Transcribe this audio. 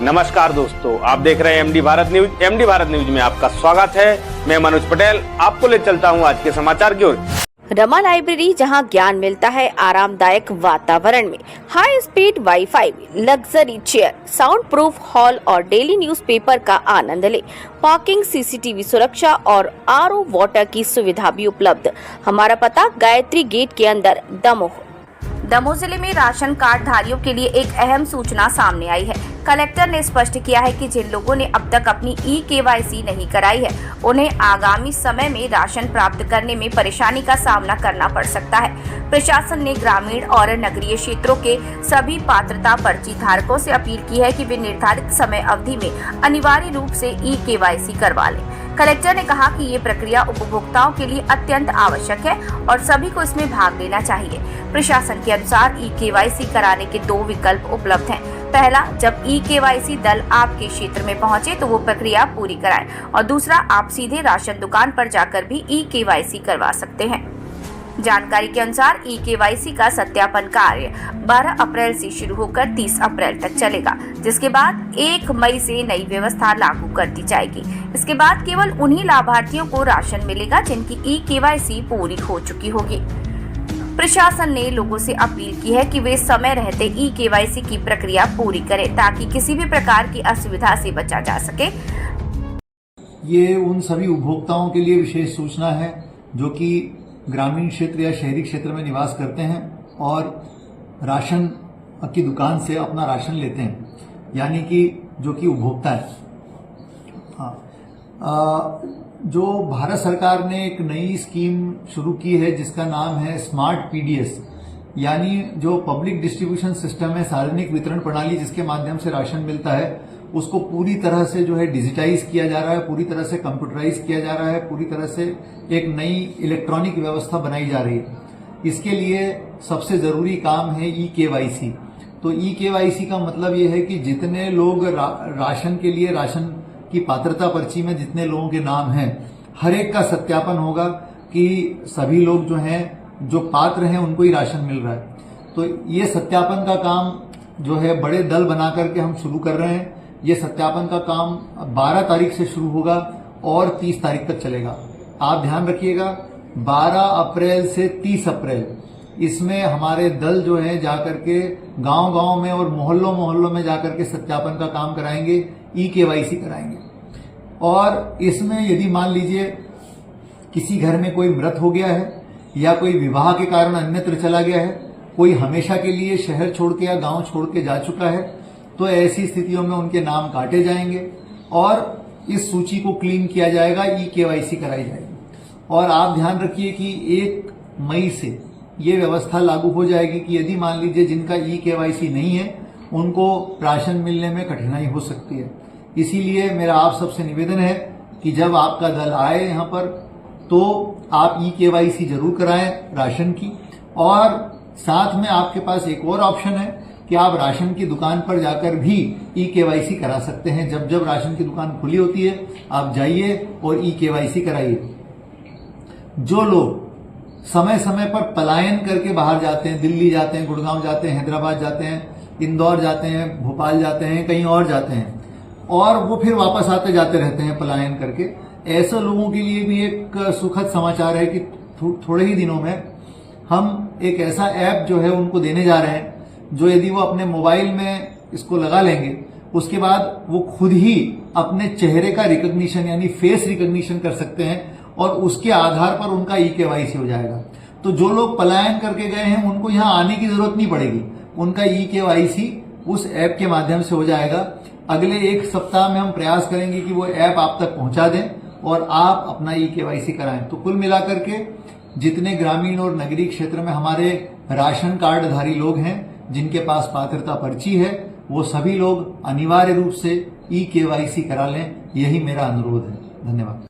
नमस्कार दोस्तों, आप देख रहे हैं MD Bharat news. MD Bharat news में आपका स्वागत है। मैं मनोज पटेल आपको ले चलता हूं आज के समाचार की ओर। रमा लाइब्रेरी, जहां ज्ञान मिलता है आरामदायक वातावरण में, high speed wifi, luxury chair, sound proof hall और डेली न्यूज़पेपर का आनंद ले। पार्किंग, सीसीटीवी सुरक्षा और आरओ वाटर की सुविधा भी उपलब्ध। हमारा पता गायत्री गेट के अंदर, दमोह। दमोह जिले में राशन कार्ड धारियों के लिए एक अहम सूचना सामने आई है। कलेक्टर ने स्पष्ट किया है कि जिन लोगों ने अब तक अपनी ई-केवाईसी नहीं कराई है, उन्हें आगामी समय में राशन प्राप्त करने में परेशानी का सामना करना पड़ सकता है। प्रशासन ने ग्रामीण और नगरीय क्षेत्रों के सभी पात्रता पर्ची धारकों से अपील की है कि वे निर्धारित समय अवधि में अनिवार्य रूप से ई-केवाईसी करवा लें। कलेक्टर ने कहा कि ये प्रक्रिया उपभोक्ताओं के लिए अत्यंत आवश्यक है और सभी को इसमें भाग लेना चाहिए। प्रशासन के अनुसार ई-केवाईसी कराने के 2 विकल्प उपलब्ध हैं। पहला, जब ई-केवाईसी दल आपके क्षेत्र में पहुंचे तो वो प्रक्रिया पूरी कराएं, और दूसरा, आप सीधे राशन दुकान पर जाकर भी ई-केवाईसी करवा सकते हैं। जानकारी के अनुसार ई-केवाईसी का सत्यापन कार्य 12 अप्रैल से शुरू होकर 30 अप्रैल तक चलेगा, जिसके बाद 1 मई से नई व्यवस्था लागू कर दी जाएगी। इसके बाद केवल उन्हीं लाभार्थियों को राशन मिलेगा जिनकी ई-केवाईसी पूरी हो चुकी होगी। प्रशासन ने लोगों से अपील की है कि वे समय रहते ई-केवाईसी की प्रक्रिया पूरी करें, ताकि किसी भी प्रकार की असुविधा से बचा जा सके। ये उन सभी उपभोक्ताओं के लिए विशेष सूचना है जो कि ग्रामीण क्षेत्र या शहरी क्षेत्र में निवास करते हैं और राशन की दुकान से अपना राशन लेते हैं, यानी कि जो कि उपभोक्ता है। जो भारत सरकार ने एक नई स्कीम शुरू की है जिसका नाम है स्मार्ट पीडीएस, यानी जो पब्लिक डिस्ट्रीब्यूशन सिस्टम है, सार्वजनिक वितरण प्रणाली जिसके माध्यम से राशन मिलता है, उसको पूरी तरह से जो है डिजिटाइज किया जा रहा है, पूरी तरह से कंप्यूटराइज किया जा रहा है, पूरी तरह से एक नई इलेक्ट्रॉनिक व्यवस्था बनाई जा रही है। इसके लिए सबसे जरूरी काम है ई-केवाईसी। तो ई-केवाईसी का मतलब ये है कि जितने लोग राशन के लिए, राशन की पात्रता पर्ची में जितने लोगों के नाम हैं, हर एक का सत्यापन होगा कि सभी लोग जो हैं, जो पात्र हैं, उनको ही राशन मिल रहा है। तो ये सत्यापन का काम जो है बड़े दल बना करके हम शुरू कर रहे हैं। ये सत्यापन का काम 12 तारीख से शुरू होगा और 30 तारीख तक चलेगा। आप ध्यान रखिएगा, 12 अप्रैल से 30 अप्रैल इसमें हमारे दल जो है जाकर के गांव-गांव में और मोहल्लों में जाकर के सत्यापन का काम कराएंगे, ई-केवाईसी कराएंगे। और इसमें यदि मान लीजिए किसी घर में कोई मृत हो गया है या कोई विवाह के कारण अन्यत्र चला गया है, कोई हमेशा के लिए शहर छोड़ के या गांव छोड़ के जा चुका है, तो ऐसी स्थितियों में उनके नाम काटे जाएंगे और इस सूची को क्लीन किया जाएगा, ई-केवाईसी कराई जाएगी। और आप ध्यान रखिए कि 1 मई से ये व्यवस्था लागू हो जाएगी कि यदि मान लीजिए जिनका ई-केवाईसी नहीं है, उनको राशन मिलने में कठिनाई हो सकती है। इसीलिए मेरा आप सबसे निवेदन है कि जब आपका दल आए यहाँ पर तो आप ई-केवाईसी जरूर कराएं राशन की। और साथ में आपके पास एक और ऑप्शन है कि आप राशन की दुकान पर जाकर भी ई-केवाईसी करा सकते हैं। जब जब राशन की दुकान खुली होती है, आप जाइए और ई-केवाईसी कराइए। जो लोग समय समय पर पलायन करके बाहर जाते हैं, दिल्ली जाते हैं, गुड़गांव जाते हैं, हैदराबाद जाते हैं, इंदौर जाते हैं, भोपाल जाते हैं, कहीं और जाते हैं, और वो फिर वापस आते जाते रहते हैं पलायन करके, ऐसे लोगों के लिए भी एक सुखद समाचार है कि थोड़े ही दिनों में हम एक ऐसा ऐप जो है उनको देने जा रहे हैं, जो यदि वो अपने मोबाइल में इसको लगा लेंगे, उसके बाद वो खुद ही अपने चेहरे का रिकॉग्निशन यानी फेस रिकॉग्निशन कर सकते हैं और उसके आधार पर उनका ई-केवाईसी हो जाएगा। तो जो लोग पलायन करके गए हैं उनको यहाँ आने की जरूरत नहीं पड़ेगी, उनका ई-केवाईसी उस ऐप के माध्यम से हो जाएगा। अगले 1 सप्ताह में हम प्रयास करेंगे कि वो ऐप आप तक पहुंचा दें और आप अपना ई-केवाईसी कराएं। तो कुल मिलाकर के जितने ग्रामीण और नगरीय क्षेत्र में हमारे राशन कार्डधारी लोग हैं, जिनके पास पात्रता पर्ची है, वो सभी लोग अनिवार्य रूप से ई-केवाईसी करा लें, यही मेरा अनुरोध है। धन्यवाद।